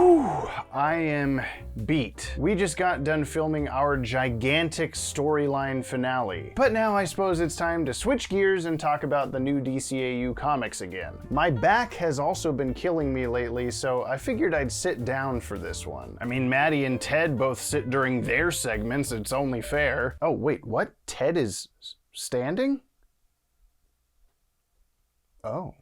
Whew, I am beat. We just got done filming our gigantic storyline finale. But now I suppose it's time to switch gears and talk about the new DCAU comics again. My back has also been killing me lately, so I figured I'd sit down for this one. I mean, Maddie and Ted both sit during their segments, it's only fair. Oh, wait, what? Ted is standing? Oh.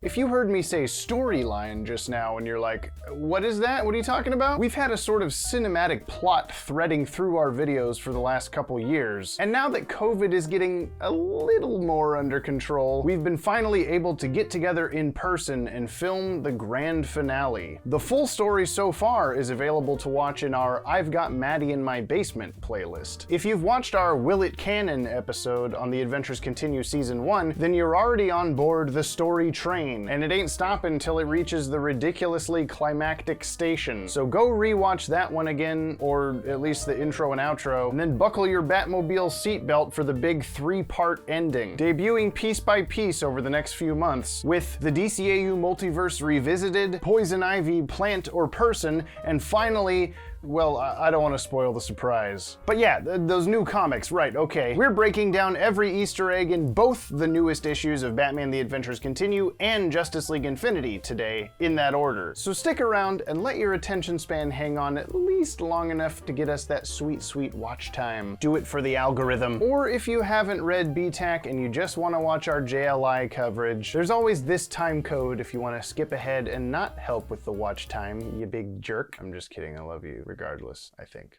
If you heard me say storyline just now and you're like, what is that? What are you talking about? We've had a sort of cinematic plot threading through our videos for the last couple years. And now that COVID is getting a little more under control, we've been finally able to get together in person and film the grand finale. The full story so far is available to watch in our I've Got Maddie in My Basement playlist. If you've watched our Will It Canon episode on The Adventures Continue Season 1, then you're already on board the story train. And it ain't stopping until it reaches the ridiculously climactic station. So go rewatch that one again, or at least the intro and outro, and then buckle your Batmobile seatbelt for the big 3-part ending, debuting piece by piece over the next few months, with the DCAU Multiverse Revisited, Poison Ivy, Plant or Person, and finally, well, I don't want to spoil the surprise. But yeah, those new comics, right, okay. We're breaking down every Easter egg in both the newest issues of Batman The Adventures Continue and Justice League Infinity today, in that order. So stick around and let your attention span hang on at least long enough to get us that sweet, sweet watch time. Do it for the algorithm. Or if you haven't read BTAC and you just want to watch our JLI coverage, there's always this time code if you want to skip ahead and not help with the watch time, you big jerk. I'm just kidding, I love you. Regardless, I think.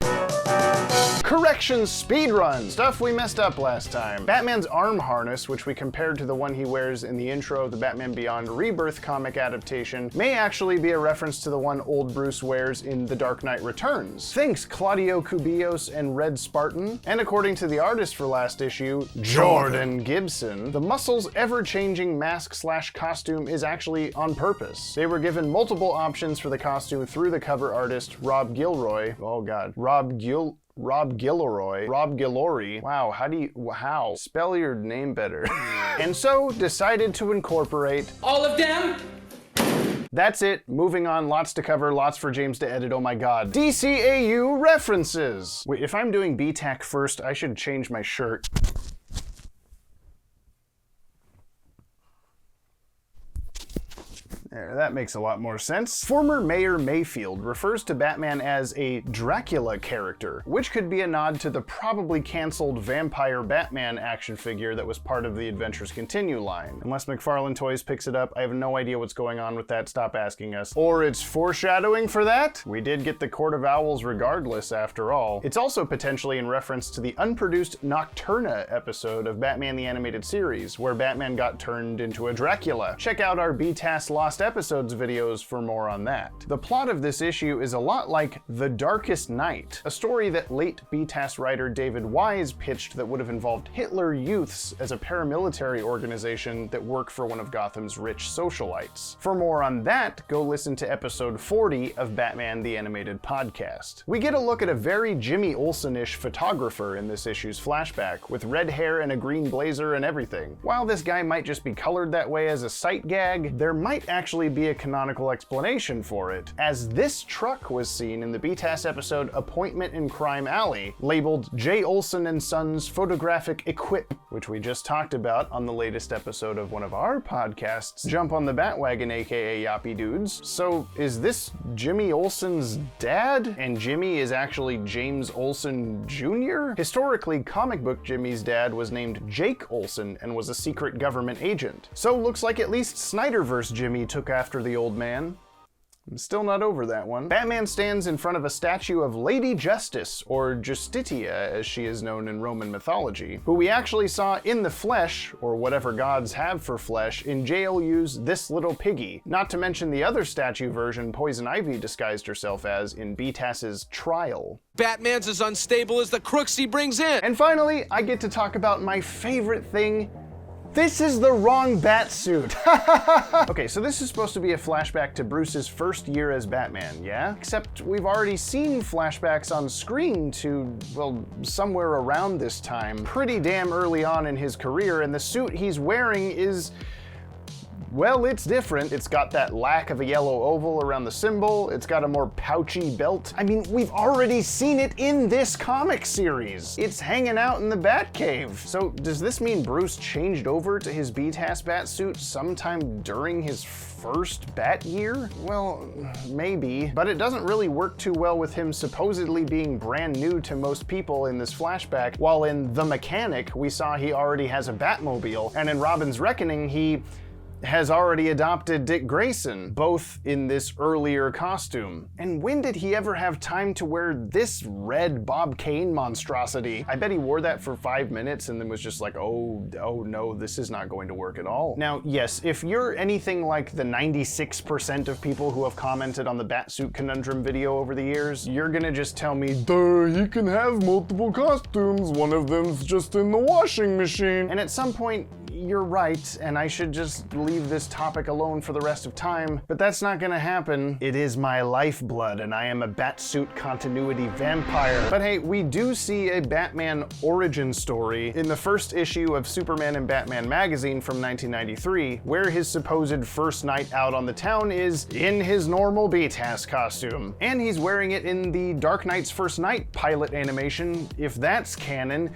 Correction speedrun! Stuff we messed up last time. Batman's arm harness, which we compared to the one he wears in the intro of the Batman Beyond Rebirth comic adaptation, may actually be a reference to the one old Bruce wears in The Dark Knight Returns. Thanks, Claudio Cubillos and Red Spartan. And according to the artist for last issue, Jordan Gibson, the muscle's ever-changing mask/costume is actually on purpose. They were given multiple options for the costume through the cover artist, Rob Gilroy. Oh god. Rob Guillory. Wow, how? Spell your name better. And so decided to incorporate all of them. That's it. Moving on. Lots to cover. Lots for James to edit. Oh my god. DCAU references. Wait, if I'm doing BTAC first, I should change my shirt. There, that makes a lot more sense. Former Mayor Mayfield refers to Batman as a Dracula character, which could be a nod to the probably canceled Vampire Batman action figure that was part of the Adventures Continue line. Unless McFarlane Toys picks it up, I have no idea what's going on with that, stop asking us. Or it's foreshadowing for that? We did get the Court of Owls regardless, after all. It's also potentially in reference to the unproduced Nocturna episode of Batman the Animated Series, where Batman got turned into a Dracula. Check out our BTAS Lost Episodes videos for more on that. The plot of this issue is a lot like The Darkest Night, a story that late BTAS writer David Wise pitched that would have involved Hitler Youths as a paramilitary organization that work for one of Gotham's rich socialites. For more on that, go listen to episode 40 of Batman the Animated Podcast. We get a look at a very Jimmy Olsen-ish photographer in this issue's flashback, with red hair and a green blazer and everything. While this guy might just be colored that way as a sight gag, there might actually be a canonical explanation for it, as this truck was seen in the BTAS episode Appointment in Crime Alley, labeled J. Olsen and Sons Photographic Equip, which we just talked about on the latest episode of one of our podcasts, Jump on the Batwagon, aka Yappy Dudes. So is this Jimmy Olsen's dad? And Jimmy is actually James Olsen Jr.? Historically, comic book Jimmy's dad was named Jake Olsen and was a secret government agent. So looks like at least Snyderverse Jimmy took after the old man. I'm still not over that one. Batman stands in front of a statue of Lady Justice, or Justitia as she is known in Roman mythology, who we actually saw in the flesh, or whatever gods have for flesh, in JLU's This Little Piggy, not to mention the other statue version Poison Ivy disguised herself as in BTAS's Trial. Batman's as unstable as the crooks he brings in! And finally, I get to talk about my favorite thing. This is the wrong Batsuit. Okay, so this is supposed to be a flashback to Bruce's first year as Batman, yeah? Except we've already seen flashbacks on screen to, well, somewhere around this time, pretty damn early on in his career, and the suit he's wearing is Well, it's different. It's got that lack of a yellow oval around the symbol. It's got a more pouchy belt. I mean, we've already seen it in this comic series. It's hanging out in the Batcave. So does this mean Bruce changed over to his BTAC Batsuit sometime during his first Bat year? Well, maybe, but it doesn't really work too well with him supposedly being brand new to most people in this flashback, while in The Mechanic, we saw he already has a Batmobile, and in Robin's Reckoning, he has already adopted Dick Grayson, both in this earlier costume. And when did he ever have time to wear this red Bob Kane monstrosity? I bet he wore that for 5 minutes and then was just like, oh no, this is not going to work at all. Now, yes, if you're anything like the 96% of people who have commented on the Batsuit Conundrum video over the years, you're gonna just tell me, duh, he can have multiple costumes, one of them's just in the washing machine. And at some point, you're right, and I should just leave this topic alone for the rest of time, but that's not gonna happen. It is my lifeblood, and I am a Batsuit continuity vampire. But hey, we do see a Batman origin story in the first issue of Superman and Batman magazine from 1993, where his supposed first night out on the town is in his normal BTAC costume. And he's wearing it in the Dark Knight's First Night pilot animation. If that's canon,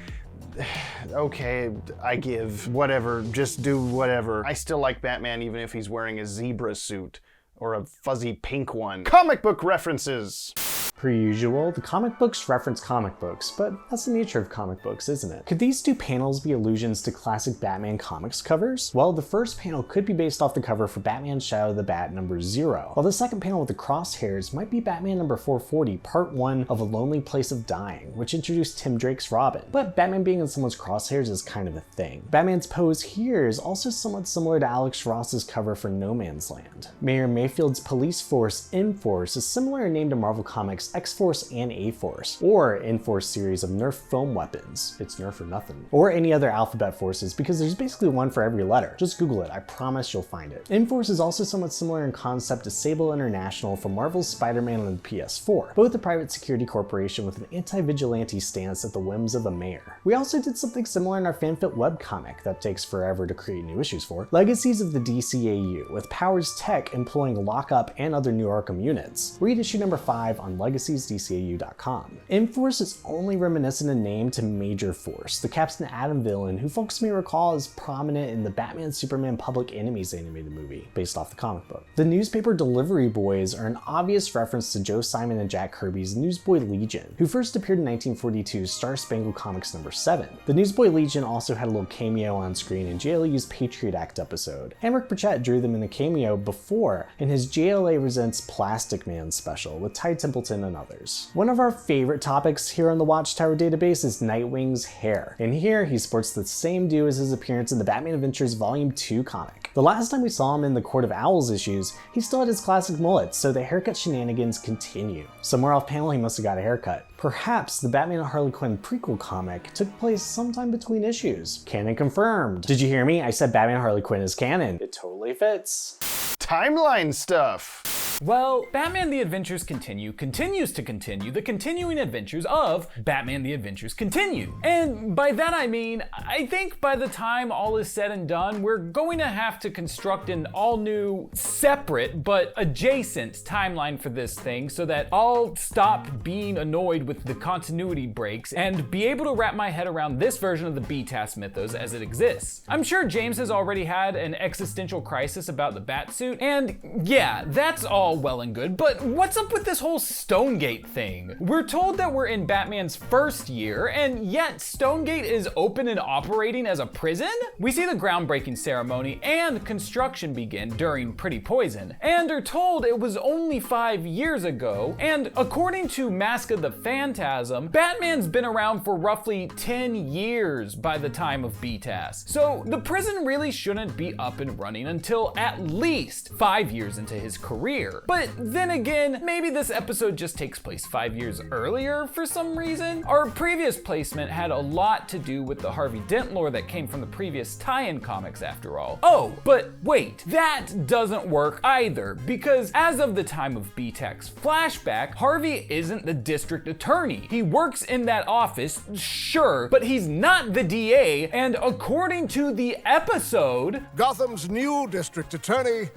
okay, I give. Whatever, just do whatever. I still like Batman even if he's wearing a zebra suit or a fuzzy pink one. Comic book references! Per usual, the comic books reference comic books, but that's the nature of comic books, isn't it? Could these two panels be allusions to classic Batman comics covers? Well, the first panel could be based off the cover for Batman Shadow of the Bat number 0, while the second panel with the crosshairs might be Batman number 440, part 1 of A Lonely Place of Dying, which introduced Tim Drake's Robin. But Batman being in someone's crosshairs is kind of a thing. Batman's pose here is also somewhat similar to Alex Ross's cover for No Man's Land. Mayor Mayfield's police force, M-Force, is similar in name to Marvel Comics X-Force and A-Force, or N-Force series of Nerf foam weapons. It's Nerf or nothing. Or any other alphabet forces, because there's basically one for every letter. Just Google it, I promise you'll find it. N-Force is also somewhat similar in concept to Sable International from Marvel's Spider-Man on the PS4, both a private security corporation with an anti-vigilante stance at the whims of a mayor. We also did something similar in our fanfic webcomic that takes forever to create new issues for, Legacies of the DCAU, with Powers Tech employing Lockup and other new Arkham units. Read issue number 5 on legacesdcau.com. M-Force is only reminiscent in name to Major Force, the Captain Atom villain who folks may recall is prominent in the Batman Superman Public Enemies animated movie, based off the comic book. The newspaper delivery boys are an obvious reference to Joe Simon and Jack Kirby's Newsboy Legion, who first appeared in 1942's Star Spangled Comics number 7. The Newsboy Legion also had a little cameo on screen in JLA's Patriot Act episode, and Rick Burchett drew them in a cameo before in his JLA Resents Plastic Man special with Ty Templeton and others. One of our favorite topics here on the Watchtower Database is Nightwing's hair, and here he sports the same do as his appearance in the Batman Adventures Volume 2 comic. The last time we saw him in the Court of Owls issues, he still had his classic mullet, so the haircut shenanigans continue. Somewhere off panel he must have got a haircut. Perhaps the Batman and Harley Quinn prequel comic took place sometime between issues. Canon confirmed. Did you hear me? I said Batman and Harley Quinn is canon. It totally fits. Timeline stuff! Well, Batman the Adventures Continue continues to continue the continuing adventures of Batman the Adventures Continue. And by that I mean, I think by the time all is said and done, we're going to have to construct an all new, separate, but adjacent timeline for this thing so that I'll stop being annoyed with the continuity breaks and be able to wrap my head around this version of the BTAC mythos as it exists. I'm sure James has already had an existential crisis about the Batsuit, and yeah, that's all well and good, but what's up with this whole Stonegate thing? We're told that we're in Batman's first year, and yet Stonegate is open and operating as a prison? We see the groundbreaking ceremony and construction begin during Pretty Poison, and are told it was only 5 years ago, and according to Mask of the Phantasm, Batman's been around for roughly 10 years by the time of BTAC. So the prison really shouldn't be up and running until at least 5 years into his career. year. But then again, maybe this episode just takes place 5 years earlier for some reason. Our previous placement had a lot to do with the Harvey Dent lore that came from the previous tie-in comics after all. Oh, but wait, that doesn't work either, because as of the time of BTAC's flashback, Harvey isn't the district attorney. He works in that office, sure, but he's not the DA, and according to the episode, Gotham's new district attorney,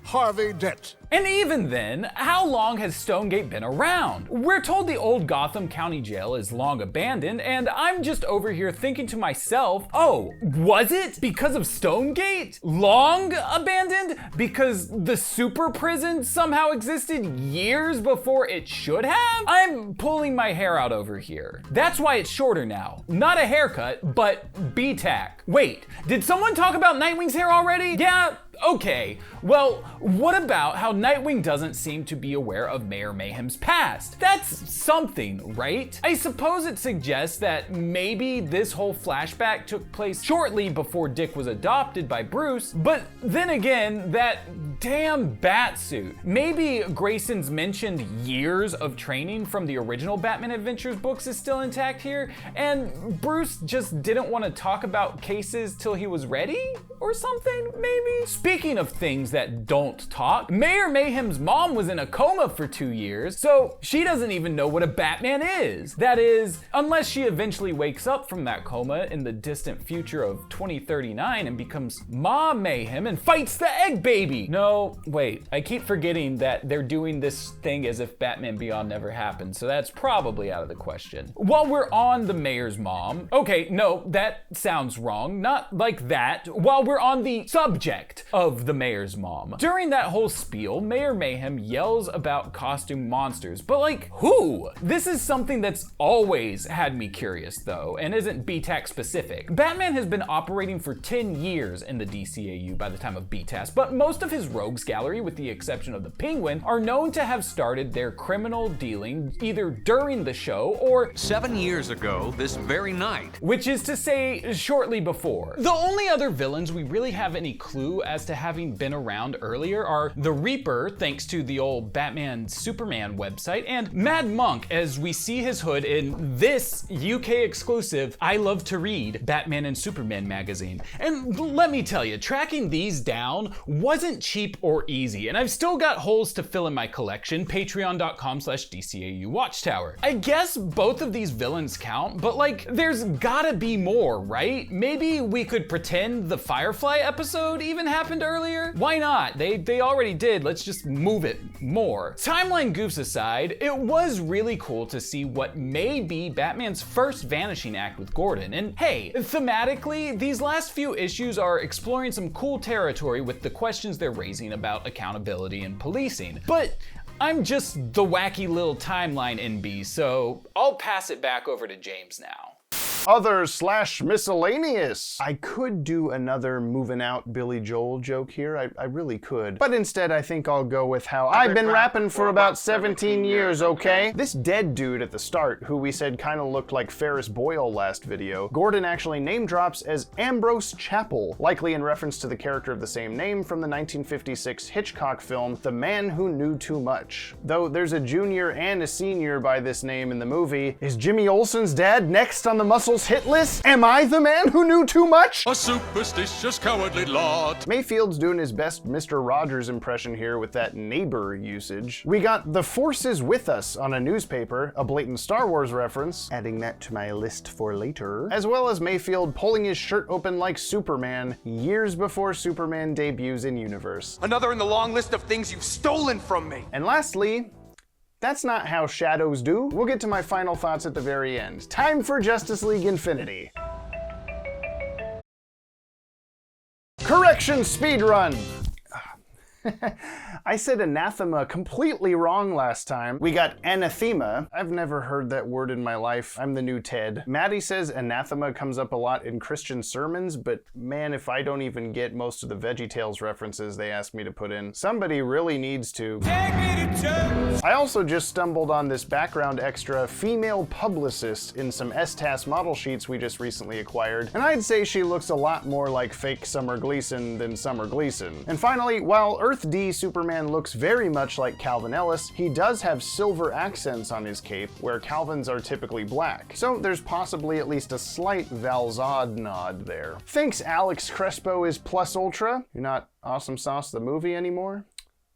Harvey Dent. And even then, how long has Stonegate been around? We're told the old Gotham County Jail is long abandoned, and I'm just over here thinking to myself, oh, was it because of Stonegate? Long abandoned? Because the super prison somehow existed years before it should have? I'm pulling my hair out over here. That's why it's shorter now. Not a haircut, but BTAC. Wait, did someone talk about Nightwing's hair already? Yeah? Okay, well, what about how Nightwing doesn't seem to be aware of Mayor Mayhem's past? That's something, right? I suppose it suggests that maybe this whole flashback took place shortly before Dick was adopted by Bruce, but then again, that damn Batsuit. Maybe Grayson's mentioned years of training from the original Batman Adventures books is still intact here, and Bruce just didn't want to talk about cases till he was ready? Or something, maybe? Speaking of things that don't talk, Mayor Mayhem's mom was in a coma for 2 years, so she doesn't even know what a Batman is. That is, unless she eventually wakes up from that coma in the distant future of 2039 and becomes Ma Mayhem and fights the egg baby. No, wait, I keep forgetting that they're doing this thing as if Batman Beyond never happened, so that's probably out of the question. While we're on the mayor's mom, okay, no, that sounds wrong, not like that. While we're on the subject of the mayor's mom, during that whole spiel, Mayor Mayhem yells about costume monsters, but like, who? This is something that's always had me curious though, and isn't BTAC specific. Batman has been operating for 10 years in the DCAU by the time of BTAC, but most of his rogues gallery, with the exception of the Penguin, are known to have started their criminal dealing either during the show or 7 years ago this very night. Which is to say, shortly before. The only other villains we really have any clue as to having been around earlier are the Reaper, thanks to the old Batman Superman website, and Mad Monk, as we see his hood in this UK exclusive I Love to Read Batman and Superman magazine. And let me tell you, tracking these down wasn't cheap or easy, and I've still got holes to fill in my collection, patreon.com/DCAU Watchtower. I guess both of these villains count, but like, there's gotta be more, right? Maybe we could pretend the Firefly episode even happened earlier? Why not? They already did, let's just move it more. Timeline goofs aside, it was really cool to see what may be Batman's first vanishing act with Gordon, and hey, thematically, these last few issues are exploring some cool territory with the questions they're raising about accountability and policing. But I'm just the wacky little timeline NB, so I'll pass it back over to James now. Other/miscellaneous. I could do another moving out Billy Joel joke here, I really could. But instead I think I'll go with how I've been rapping for about 17 years, okay? This dead dude at the start, who we said kinda looked like Ferris Boyle last video, Gordon actually name drops as Ambrose Chapel, likely in reference to the character of the same name from the 1956 Hitchcock film, The Man Who Knew Too Much. Though there's a junior and a senior by this name in the movie. Is Jimmy Olsen's dad next on the Muscles hit list? Am I the man who knew too much? A superstitious, cowardly lot. Mayfield's doing his best Mr. Rogers impression here with that neighbor usage. We got The Force is With Us on a newspaper, a blatant Star Wars reference, adding that to my list for later, as well as Mayfield pulling his shirt open like Superman years before Superman debuts in universe. Another in the long list of things you've stolen from me. And lastly, that's not how shadows do. We'll get to my final thoughts at the very end. Time for Justice League Infinity. Correction speedrun. I said anathema completely wrong last time. We got anathema. I've never heard that word in my life. I'm the new Ted. Maddie says anathema comes up a lot in Christian sermons, but man, if I don't even get most of the VeggieTales references they asked me to put in, somebody really needs to. Take me to church. I also just stumbled on this background extra female publicist in some STAS model sheets we just recently acquired, and I'd say she looks a lot more like fake Summer Gleason than Summer Gleason. And finally, while Earth Earth D Superman looks very much like Calvin Ellis, he does have silver accents on his cape, where Calvin's are typically black. So there's possibly at least a slight Val Zod nod there. Thinks Alex Crespo is plus ultra? You're not Awesome Sauce the movie anymore?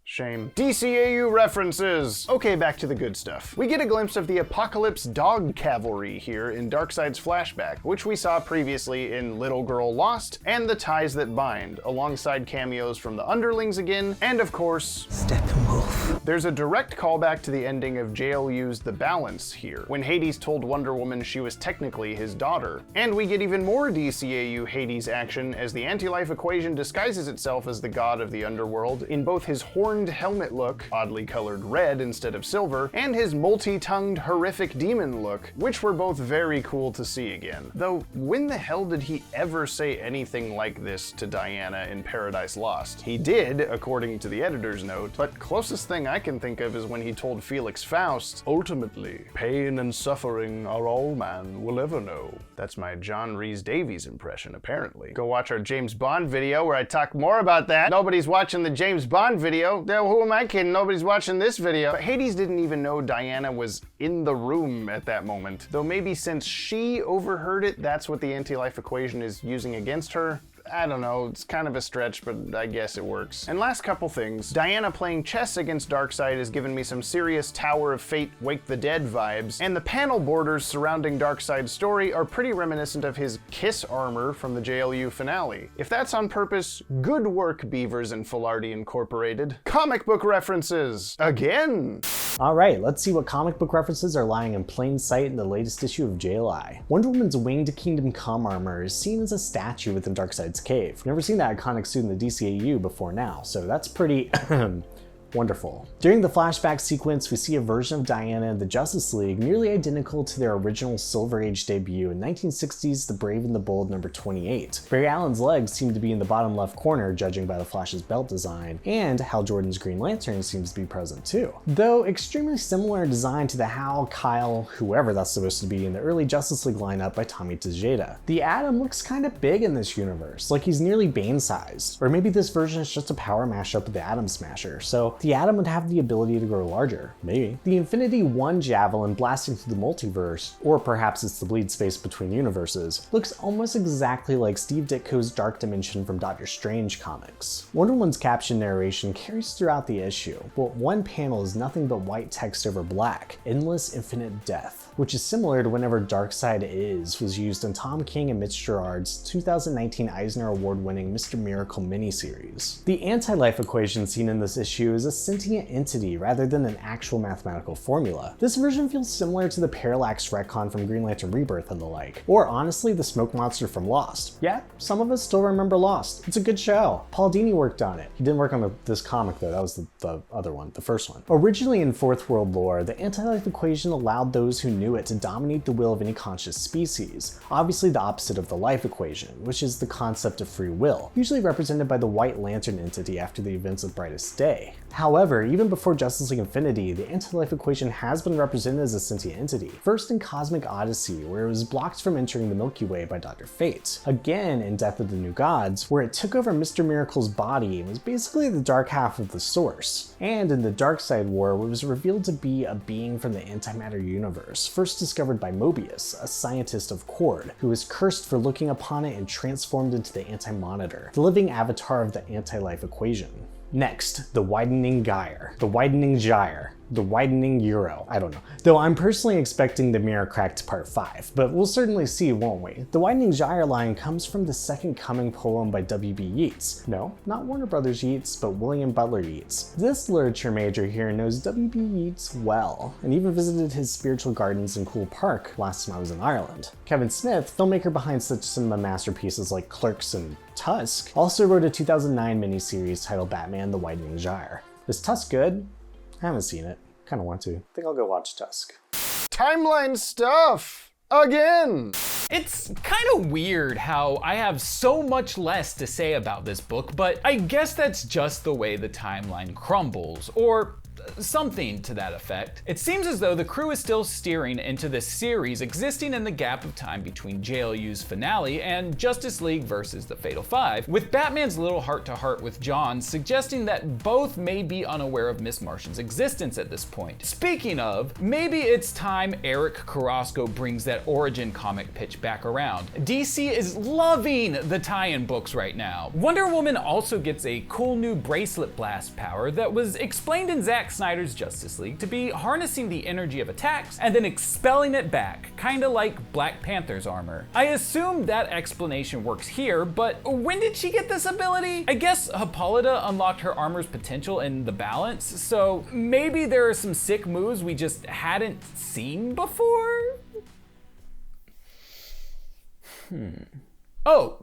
Shame. DCAU references! Okay, back to the good stuff. We get a glimpse of the Apocalypse Dog Cavalry here in Darkseid's flashback, which we saw previously in Little Girl Lost and The Ties That Bind, alongside cameos from the Underlings again, and of course, Steppenwolf. There's a direct callback to the ending of JLU's The Balance here, when Hades told Wonder Woman she was technically his daughter. And we get even more DCAU Hades action as the anti-life equation disguises itself as the god of the underworld in both his horned helmet look, oddly colored red instead of silver, and his multi-tongued horrific demon look, which were both very cool to see again. Though, when the hell did he ever say anything like this to Diana in Paradise Lost? He did, according to the editor's note, but closest thing I can think of is when he told Felix Faust, "Ultimately, pain and suffering are all man will ever know." That's my John Rhys-Davies impression, apparently. Go watch our James Bond video where I talk more about that. Nobody's watching the James Bond video. Who am I kidding? Nobody's watching this video. But Hades didn't even know Diana was in the room at that moment. Though maybe since she overheard it, that's what the anti-life equation is using against her. I don't know, it's kind of a stretch, but I guess it works. And last couple things, Diana playing chess against Darkseid has given me some serious Tower of Fate Wake the Dead vibes, and the panel borders surrounding Darkseid's story are pretty reminiscent of his kiss armor from the JLU finale. If that's on purpose, good work, Beavers and Filardi Incorporated. Comic book references! Again! Alright, let's see what comic book references are lying in plain sight in the latest issue of JLI. Wonder Woman's Winged Kingdom Come armor is seen as a statue within Darkseid's cave. Never seen that iconic suit in the DCAU before now, so that's pretty wonderful. During the flashback sequence, we see a version of Diana in the Justice League nearly identical to their original Silver Age debut in 1960's The Brave and the Bold number 28. Barry Allen's legs seem to be in the bottom left corner, judging by the Flash's belt design, and Hal Jordan's Green Lantern seems to be present too. Though extremely similar in design to the Hal, Kyle, whoever that's supposed to be in the early Justice League lineup by Tommy Tejeda. The Atom looks kind of big in this universe, like he's nearly Bane-sized. Or maybe this version is just a power mashup with the Atom Smasher, so the Atom would have the ability to grow larger, maybe. The Infinity One javelin blasting through the multiverse, or perhaps it's the bleed space between universes, looks almost exactly like Steve Ditko's Dark Dimension from Doctor Strange comics. Wonder Woman's caption narration carries throughout the issue, but one panel is nothing but white text over black, Endless Infinite Death, which is similar to whenever Darkseid was used in Tom King and Mitch Gerard's 2019 Eisner Award-winning Mr. Miracle miniseries. The anti-life equation seen in this issue is a sentient entity rather than an actual mathematical formula. This version feels similar to the Parallax retcon from Green Lantern Rebirth and the like, or honestly the smoke monster from Lost. Yeah, some of us still remember Lost. It's a good show. Paul Dini worked on it. He didn't work on this comic though, that was the other one, the first one. Originally in Fourth World lore, the anti-life equation allowed those who knew it to dominate the will of any conscious species, obviously the opposite of the life equation, which is the concept of free will, usually represented by the White Lantern entity after the events of Brightest Day. However, even before Justice League Infinity, the anti-life equation has been represented as a sentient entity. First in Cosmic Odyssey, where it was blocked from entering the Milky Way by Dr. Fate. Again in Death of the New Gods, where it took over Mr. Miracle's body and was basically the dark half of the Source. And in the Darkseid War, where it was revealed to be a being from the antimatter universe, first discovered by Mobius, a scientist of Cord, who was cursed for looking upon it and transformed into the Anti-Monitor, the living avatar of the anti-life equation. Next, the Widening Gyre, the Widening Gyre, the Widening Euro, I don't know. Though I'm personally expecting the Mirror Cracked Part 5, but we'll certainly see, won't we? The Widening Gyre line comes from the Second Coming poem by W.B. Yeats. No, not Warner Brothers Yeats, but William Butler Yeats. This literature major here knows W.B. Yeats well, and even visited his spiritual gardens in Cool Park last time I was in Ireland. Kevin Smith, filmmaker behind such cinema masterpieces like Clerks and Tusk, also wrote a 2009 miniseries titled Batman: The Widening Gyre. Is Tusk good? I haven't seen it. Kinda want to. I think I'll go watch Tusk. Timeline stuff! Again! It's kind of weird how I have so much less to say about this book, but I guess that's just the way the timeline crumbles, or something to that effect. It seems as though the crew is still steering into this series existing in the gap of time between JLU's finale and Justice League versus the Fatal Five, with Batman's little heart-to-heart with John suggesting that both may be unaware of Miss Martian's existence at this point. Speaking of, maybe it's time Eric Carrasco brings that origin comic pitch back around. DC is loving the tie-in books right now. Wonder Woman also gets a cool new bracelet blast power that was explained in Zack Snyder's Justice League to be harnessing the energy of attacks and then expelling it back, kinda like Black Panther's armor. I assume that explanation works here, but when did she get this ability? I guess Hippolyta unlocked her armor's potential in The Balance, so maybe there are some sick moves we just hadn't seen before? Oh,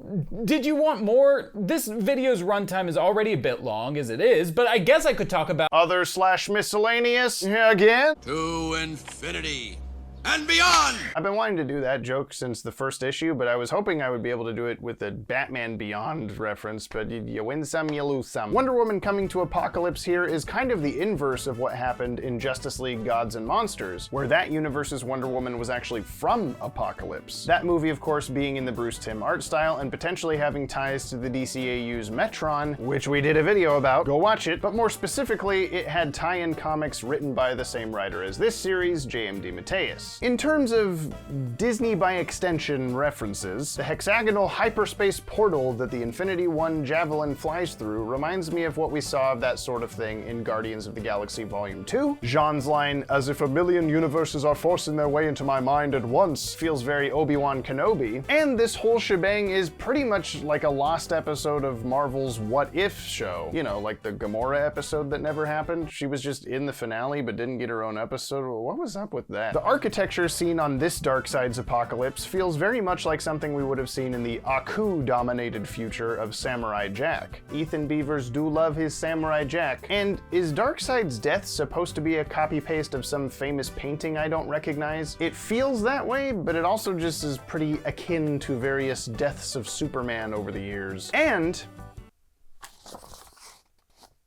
did you want more? This video's runtime is already a bit long as it is, but I guess I could talk about Other/miscellaneous again? To infinity and beyond! I've been wanting to do that joke since the first issue, but I was hoping I would be able to do it with a Batman Beyond reference, but you win some, you lose some. Wonder Woman coming to Apokolips here is kind of the inverse of what happened in Justice League Gods and Monsters, where that universe's Wonder Woman was actually from Apokolips. That movie, of course, being in the Bruce Timm art style and potentially having ties to the DCAU's Metron, which we did a video about, go watch it, but more specifically, it had tie-in comics written by the same writer as this series, J.M. DeMatteis. In terms of Disney by extension references, the hexagonal hyperspace portal that the Infinity One Javelin flies through reminds me of what we saw of that sort of thing in Guardians of the Galaxy Volume 2. Jean's line, "as if a million universes are forcing their way into my mind at once," feels very Obi-Wan Kenobi. And this whole shebang is pretty much like a lost episode of Marvel's What If show. You know, like the Gamora episode that never happened. She was just in the finale but didn't get her own episode. What was up with that? The architecture seen on this Darkseid's Apokolips feels very much like something we would have seen in the Aku-dominated future of Samurai Jack. Ethan Beavers do love his Samurai Jack. And is Darkseid's death supposed to be a copy-paste of some famous painting I don't recognize? It feels that way, but it also just is pretty akin to various deaths of Superman over the years. And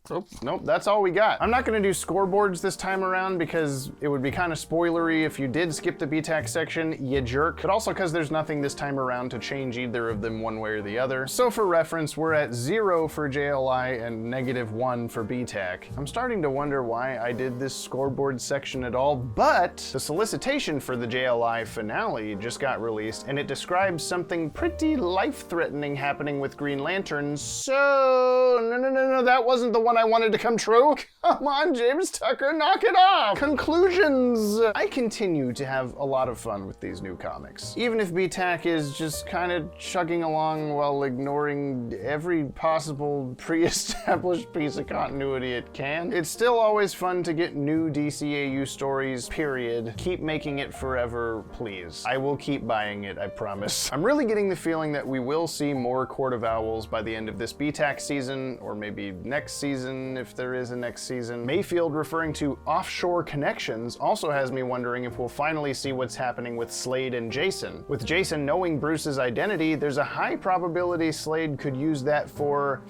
oh, nope, that's all we got. I'm not gonna do scoreboards this time around because it would be kind of spoilery if you did skip the BTAC section, you jerk, but also because there's nothing this time around to change either of them one way or the other. So for reference, we're at 0 for JLI and -1 for BTAC. I'm starting to wonder why I did this scoreboard section at all, but the solicitation for the JLI finale just got released and it describes something pretty life-threatening happening with Green Lantern, so no, that wasn't the one I wanted to come true. Come on, James Tucker, knock it off. Conclusions. I continue to have a lot of fun with these new comics. Even if BTAC is just kind of chugging along while ignoring every possible pre-established piece of continuity it can, it's still always fun to get new DCAU stories, period. Keep making it forever, please. I will keep buying it, I promise. I'm really getting the feeling that we will see more Court of Owls by the end of this BTAC season, or maybe next season, if there is a next season. Mayfield referring to offshore connections also has me wondering if we'll finally see what's happening with Slade and Jason. With Jason knowing Bruce's identity, there's a high probability Slade could use that for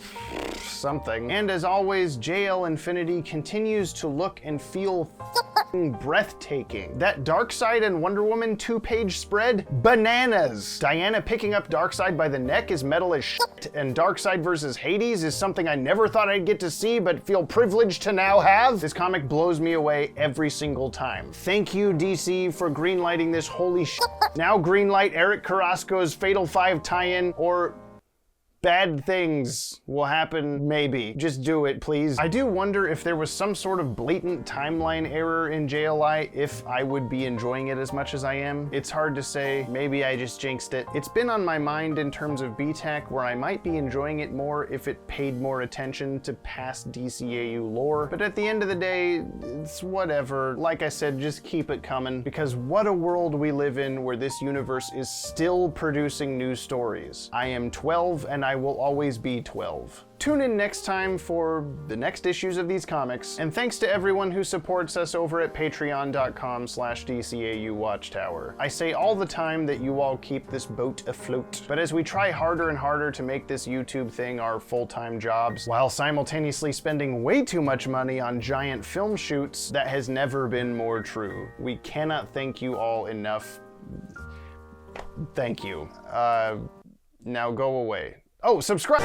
something. And as always, JL Infinity continues to look and feel breathtaking. That Darkseid and Wonder Woman 2-page spread? Bananas! Diana picking up Darkseid by the neck is metal as shit, and Darkseid versus Hades is something I never thought I'd get to see but feel privileged to now have. This comic blows me away every single time. Thank you, DC, for greenlighting this holy shit. Now greenlight Eric Carrasco's Fatal 5 tie-in, or bad things will happen, maybe. Just do it, please. I do wonder if there was some sort of blatant timeline error in JLI, if I would be enjoying it as much as I am. It's hard to say. Maybe I just jinxed it. It's been on my mind in terms of BTAC, where I might be enjoying it more if it paid more attention to past DCAU lore. But at the end of the day, it's whatever. Like I said, just keep it coming, because what a world we live in where this universe is still producing new stories. I am 12 and I will always be 12. Tune in next time for the next issues of these comics, and thanks to everyone who supports us over at patreon.com/DCAU Watchtower. I say all the time that you all keep this boat afloat, but as we try harder and harder to make this YouTube thing our full-time jobs, while simultaneously spending way too much money on giant film shoots, that has never been more true. We cannot thank you all enough. Thank you. Now go away. Oh, subscribe!